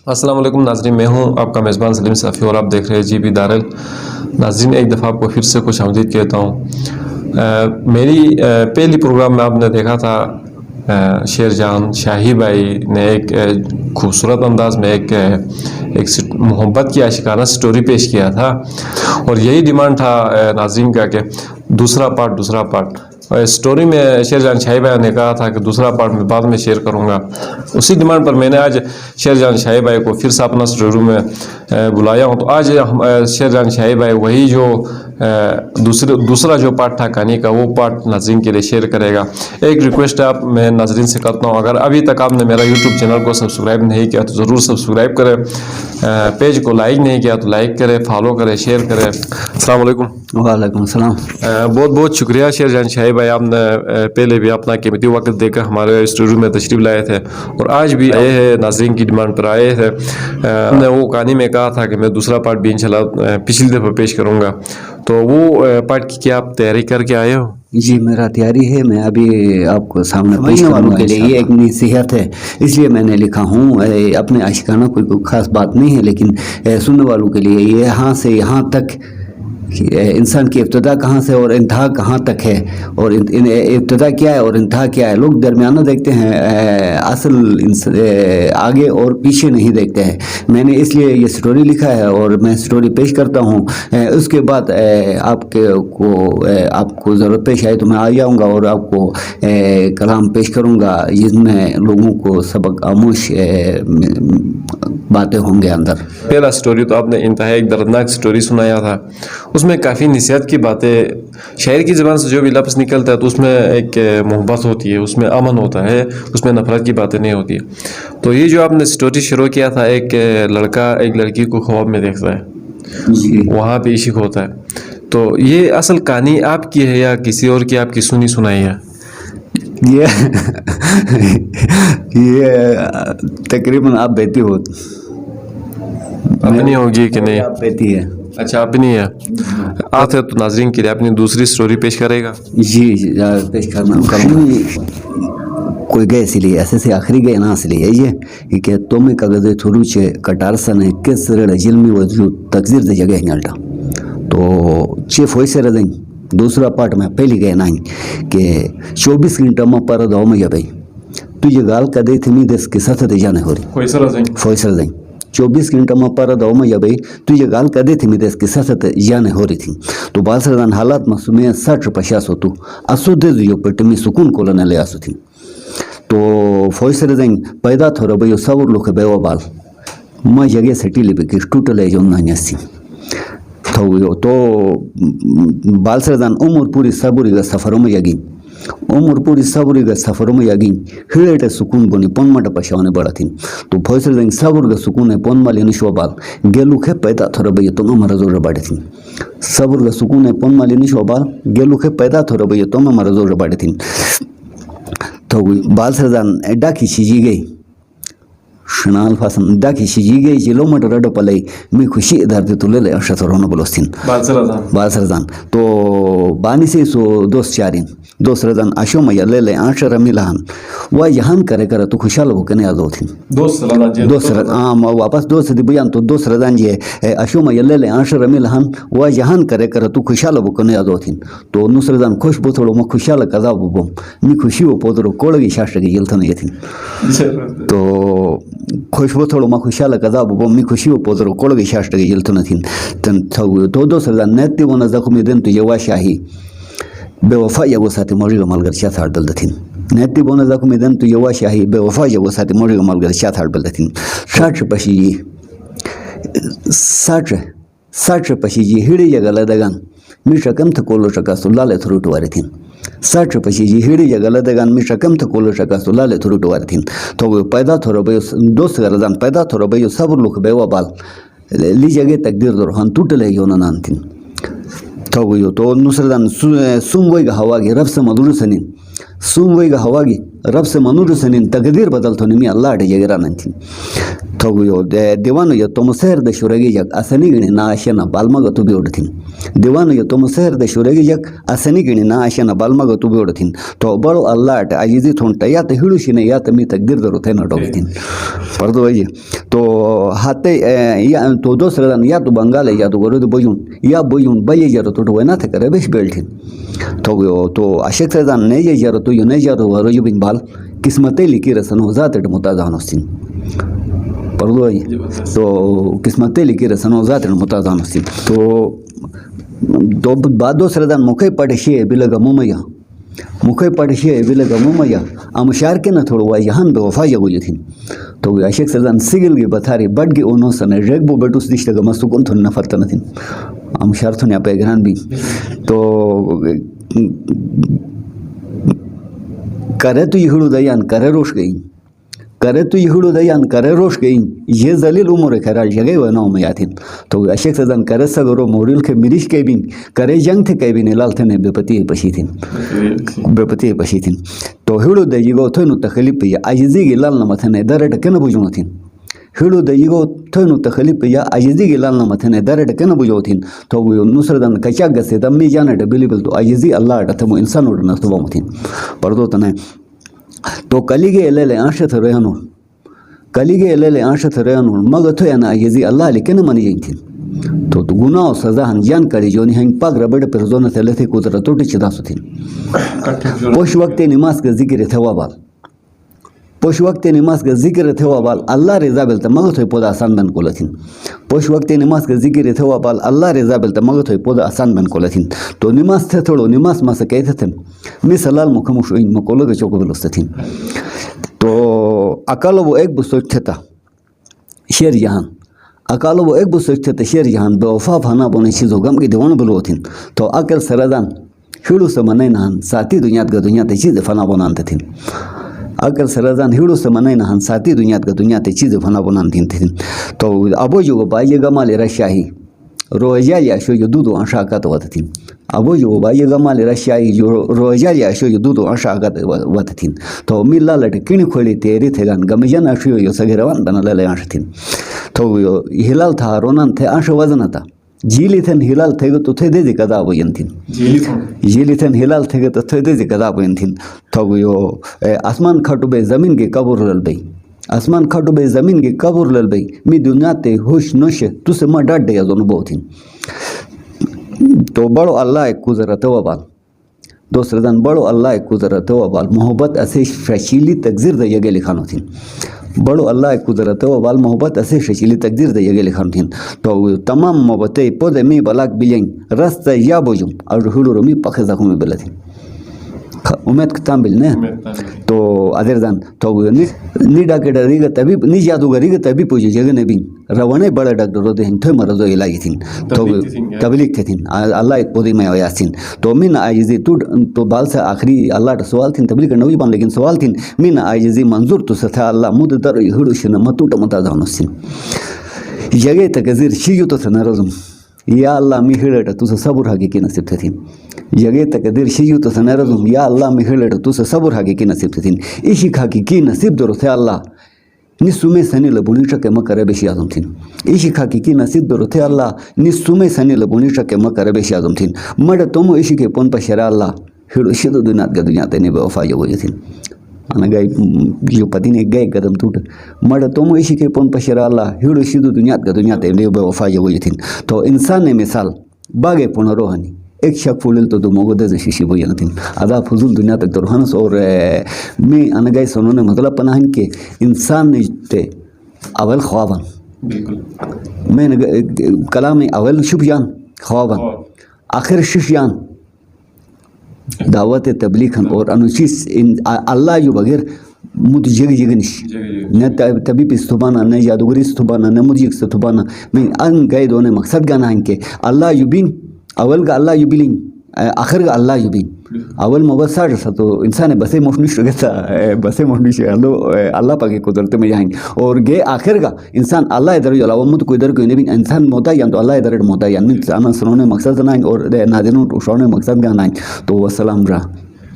अस्सलाम वालेकुम नाज़रीन, मैं हूं आपका मेज़बान सलीम साफ़ी और आप देख रहे हैं जीबी दारल। नाज़रीन, एक दफ़ा आपको फिर से खुश आमदीद कहता हूं। मेरी पहली प्रोग्राम में आपने देखा था शेरजान शाही भाई ने एक खूबसूरत अंदाज में एक मोहब्बत की आशिकाना स्टोरी पेश किया था और यही डिमांड था नाज़रीन का कि दूसरा पार्ट। स्टोरी में शेरजान शाही भाई ने कहा था कि दूसरा पार्ट में बाद में शेयर करूंगा। उसी डिमांड पर मैंने आज शेरजान शाही भाई को फिर से अपना स्टोरी में बुलाया हूं। तो आज शेरजान शाही भाई वही जो दूसरा जो पार्ट था कहानी का, वो पार्ट नाज़रीन के लिए शेयर करेगा। एक रिक्वेस्ट आप मैं नाज़रीन से करता हूं, अगर अभी तक आपने मेरा यूट्यूब चैनल को सब्सक्राइब नहीं किया तो ज़रूर सब्सक्राइब करें, पेज को लाइक नहीं किया तो लाइक करें, फॉलो करें, शेयर करें। अस्सलाम वालेकुम। वालेकुम सलाम। बहुत बहुत शुक्रिया शेरजान शाही भाई, आपने पहले भी अपना कीमती वक्त देकर हमारे स्टूडियो में तशरीफ़ लाए थे और आज भी आए हैं, नाज़रीन की डिमांड पर आए थे। हमने वो कहानी में कहा था कि मैं दूसरा पार्ट भी इंशाल्लाह पिछली दफ़ा पेश करूँगा, तो वो पार्ट की क्या आप तैयारी करके आए हो? जी, मेरा तैयारी है। मैं अभी आपको सामने पेश वालों के लिए ये एक नसीहत है, इसलिए मैंने लिखा हूँ। अपने आशिकाना कोई खास बात नहीं है, लेकिन सुनने वालों के लिए ये यहाँ से यहाँ तक इंसान की इब्तदा कहाँ से और इंतहा कहाँ तक है, और इब्तदा क्या है और इंतहा क्या है। लोग दरमियाना देखते हैं, असल आगे और पीछे नहीं देखते हैं। मैंने इसलिए ये स्टोरी लिखा है और मैं स्टोरी पेश करता हूँ। उसके बाद आपको ज़रूरत पेश आए तो मैं आ जाऊँगा और आपको कलाम पेश करूँगा जिसमें लोगों को सबक आमोश बातें होंगे अंदर। पहला स्टोरी तो आपने इंतहा एक दर्दनाक स्टोरी सुनाया था, उसमें काफ़ी नसीहत की बातें, शायर की ज़बान से जो भी लफ्ज़ निकलता है तो उसमें एक मोहब्बत होती है, उसमें अमन होता है, उसमें नफरत की बातें नहीं होती। तो ये जो आपने स्टोरी शुरू किया था, एक लड़का एक लड़की को ख्वाब में देखता है, वहाँ पे इश्क होता है, तो ये असल कहानी आपकी है या किसी और की आपकी सुनी सुनाई है? ये तकरीबन आप बेटी हो, अपनी होगी कि नहीं? आप बेटी है। अच्छा, अपनी है। आते तो नाज़रीन के लिए अपनी दूसरी स्टोरी पेश करेगा? जी पेश करना कोई गए इसलिए ऐसे से आखिरी गए ना इसलिए ये कि तुम्हें कागज़ थोड़ी चे कटार सन है किस रड़ जिल्मी वजूद तकदीर दे जगह निकलता। तो चीफ वही से रदें दूसरा पार्ट में पहली गए नहीं कि 24 घंटा में पर दाव में भाई तुझे गाल कदे थी देश के साथ दे जाने हो रही फैसला दें 24 घंटा में पर दाव में भाई तुझे गाल कदे थी देश के साथ जाने हो रही थी। तो बालसरदान हालात में सुमे 60-50 हो तू असो दे दियो पेट में सुकून को लेने ले आसो थी। तो फैसला दें पैदा थोड़ा भाई सब लोग बेवा बाल मैं जगह सेटी ले कि टूटल है जो नहीं तो बालसरदान उम्र पूरी सबूरी का सफरों में यगी हिड़े सुकून बोनी पन मट पशाने बड़ा थी। तो फैसले दें सबूर का सुकून है पन माली निशो बाल गेलू खे पैदा थोड़ा भैया तुम हमारा जोर बाड़े थी। सबूर का सुकून है पन माली निशो बाल गेलू खे पैदा थोड़ा भैया तुम हमारा जोर बाड़े थी। तो बालसरदान एडा की सीजी गई शनाल फासन दाखी शिजी गई जिलो मट रड पलई मी खुशी इधर तुले ले अशत रोना बोलस्तीन बालसरदान तो बानी से सो दोस्त चारिन दोस्त रदान अशो मैया ले ले आश रमी लहान वह यहान करे करे तो खुशहाल हो कने आदो थी दोस्त वापस दोस्त दी बयान तो दोस्त रदान जी अशो मैया ले ले आश रमी लहान वह यहान करे करे तो खुशहाल हो कने आदो थी। तो नुसरदान खुश बोथड़ो म खुशहाल कदा बोबम मी खुशी हो पोदरो कोड़गी शास्त्र की जलथन ये थी। तो खुशबू थोड़ा मैं खुशहाल कदा बो मी खुशी हो पोदरो कोड़गी शास्त्र की जलथन थी। तन तो दोसरदान नेति वन जख्मी दिन तो यवा शाही बेवफा यगो साथी मोरी मलगर चाथ हाडल दथिन नेति वन जख्मी दिन तो यवा शाही बेवफा यगो साथी मोरी मलगर चाथ हाडल दथिन। 60 पशी हिड़ी जगल दगान मी शकम थ कोलो शका सुलाले थरुट वारे थी 60 पशी हिड़ी जगल दगान मी शकम थ कोलो शका सुलाले थरुट वारे थी। तो वो पैदा थोड़ा भाई दोस्त गरदान पैदा थोड़ा भाई सब लोग बेवा बाल ली जगह तकदीर दर हन टूटले यो नान थी। तो वो तो नुसरदान सुमवई का हवा की रब से मधुर सनीन सुमवई का हवा की रब से मनुर सनीन तकदीर बदल तो निमी अल्लाह डे जगह रान थी। तो वो दीवानो यो तुम शहर द शुरगी जग असनी गिणी ना आशना बालमा गतु भी उड़थीन दीवानो यो तुम शहर द शुरगी जग असनी गिणी ना आशना बालमा गतु भी उड़थीन। तो बड़ो अल्लाह आजिजी थोंटा या तो हिड़ू शिने या तो मी तकदीर दरो थे ना डोगथीन पर तो वही تو hate ya to dos redan ya to bangale ya to goro de boyun ya boyun baye jaro to wena te kare besh beltin to ashek redan ne ye jaro to ne jaro goro yo bin bal kismate likir sano zat de mutazanostin pardon to kismate likir sano zat de mutazanostin to ba dos redan mokai pade she bilaga mumaya मुखे पढ़िए बिलगा मुमया अमशार के न थोड़ा यहाँ बे वफा जगो जथिन तो अशेक सरदान सिगिल के बथारी बड के ओनो सने रेगबो बेटुस दिशा का मस्तु कौन थोड़ा नफरत नथिन अमशार थोड़ा पे ग्रान भी तो करे तो यहुडो दयान करे रोश गई करे तो यहुडो दयान करे रोश गई ये जलील उम्र खराल जगह व नाम में आथिन तो अशेक सरदान करे सगरो मोरिल के मिरिश के बिन करे जंग थे के बिन लाल थे ने बेपति पशीथिन तो हिडो दयगो थनु तखलीफ या आजिजी के लाल नमथने दरड के न बुझोथिन हिडो दयगो थनु तखलीफ या आजिजी के लाल नमथने दरड के न बुझोथिन तो नुसरदान कचा गसे दम्मी जाना डबिलेबल तो आजिजी अल्लाह अथमो इंसान उड़ न तबमथिन परदो तने तो कलिगे एलेले आशत रेहनु कलिगे एलेले आशत रेहनु मगथो याना आजिजी अल्लाह लेकिन मनी जइथिन तो गुनाह और सजा हन जान करी जोनी हन पाक रबड़ पर जोन थले थे कुदरत टोटी चिदा सुथिन पोश वक्त नमाज के जिक्र थवाबाल पोश वक्त नमाज के जिक्र थवाबाल अल्लाह रजा बेल त मगत होय पोदा आसान बन कोलथिन पोश वक्त नमाज के जिक्र थवाबाल अल्लाह रजा बेल त मगत होय पोदा आसान बन कोलथिन तो नमाज थे थोड़ो नमाज मा से कहते थे मी सलाल मुखमुश इन मकोलो के चोको बेलस्तथिन तो अकालो वो एक बुसोच था शेर जहां अकालो वो एक बुसोचते ते शेर जहान बेवफा फाना बोने चीज़ गम की दीवान बलोथिन तो अकल सरदान हिड़ू से मने नहन साथी दुनिया ते चीज़ फना बनाते थिन अकल सरदान हिड़ू से मने नहन साथी दुनिया ते चीज़ फना बनाते थिन तो अबो जो बाये गमाले रशाही रोजा याशो जो दूधो आशा का तो वतथिन अबो जो बाये गमाले रशाही जो रोजा याशो जो दूधो आशा का तो वतथिन तो मिला लट किन खोली तेरी थेगान गमजन आशो यो सगेरवान बनले ले आशथिन तो हिलाल था रोनन थे आशो वजन था जीली थन हिलाल थे तो थे दे कदा बयनथिन जीली थन हिलाल थे तो थे दे कदा बयनथिन तो यो आसमान खटो बे जमीन के कबूर ललबई आसमान खटो बे जमीन के कबूर ललबई मी दुनिया ते होश नोश तुसे म डड दे जोन बोथिन तो बड़ो अल्लाह एक कुदरत वबाल दोस्त रदन बड़ो अल्लाह एक कुदरत वबाल मोहब्बत ऐसे फशीली तकदीर दे यगे लिखानो थिन बड़ो अल्लाह कुदरत वबाल मोहब्बत ऐसे शशीली तकदीर दे यगे लिखान थिन तो तमाम मोहब्बते पदे मी बलाक बिलें रास्ता या बोजुम और हुडुर मी पखे जाखो में बलथिन उम्मीद कताम बिल ने तो अदरदान तो नी डाके डरीगा तभी नी जादूगरीगा तभी पूजे जगह ने बिन रवणे बड़ा डॉक्टर दे हन थे मरजो इलाज थिन तो तबलीग थे थिन अल्लाह एक पोदी में यासिन तो मिन आजिजी तो बाल से आखिरी अल्लाह का सवाल थिन तबलीग नवी बन लेकिन सवाल थिन मिन आजिजी मंजूर तो सथा अल्लाह मुद दर हुडुशन मतुट मताजानसिन जगह तकजीर शियो तो सनरजुम या अल्लाह मी हिड़ट तुझ सबूर हकीकी नसीब थे थिन जगह तकदीर शियो तो सनरजुम या अल्लाह मी हिड़ट तुझ सबूर हकीकी नसीब थे थिन इशी हकीकी नसीब दरो थे अल्लाह निस्सुमे सनी लबुनी शके मकरे बेशी आजम थिन इशी हकीकी नसीब दरो थे अल्लाह निस्सुमे सनी लबुनी शके मकरे बेशी आजम थिन मड तुम इशी के पन पशरा अल्लाह हिड़ो शिदो दुनिया ते ने बेवफा जो थिन अना गई जो पति ने गए कदम टूट मड तुम इसी के पन पशरा अल्लाह हिड़ो शिदो दुनिया ते ने बेवफा जो थिन तो इंसान ने मिसाल बागे पुनरोहनी एक शक फुलिल तो मोगो दे शिशी बोयन थिन आदा फुजुल दुनिया तक तो हनस और मैं अना गई सोनो ने मतलब पनाहन के इंसान ने ते अवल ख्वाबन बिल्कुल मैं कलाम में अवल शुभ जान ख्वाबन आखिर शिश जान दावत तबलीग और अनुचित अल्लाह जो बगैर मुझ जग जगनिश न तभी पिस्तुबाना न जादूगरी स्तुबाना न मुझे स्तुबाना मैं अन गए दोनों मकसद गाना इनके अल्लाह युबिन अवल का अल्लाह युबिलिंग आखिर का अल्लाह युबिन अवल मुबसर तो इंसान बसे मोहनिश रहता बसे मोहनिश अल्लाह पाके कुदरत में जाएंगे और गे आखिर का इंसान अल्लाह इधर जो अलावा मुझ को इधर कोई नहीं इंसान मोता या तो अल्लाह इधर मोता या नहीं सुनने मकसद ना और नाज़रीन उठाने मकसद गाना तो वसलाम रहा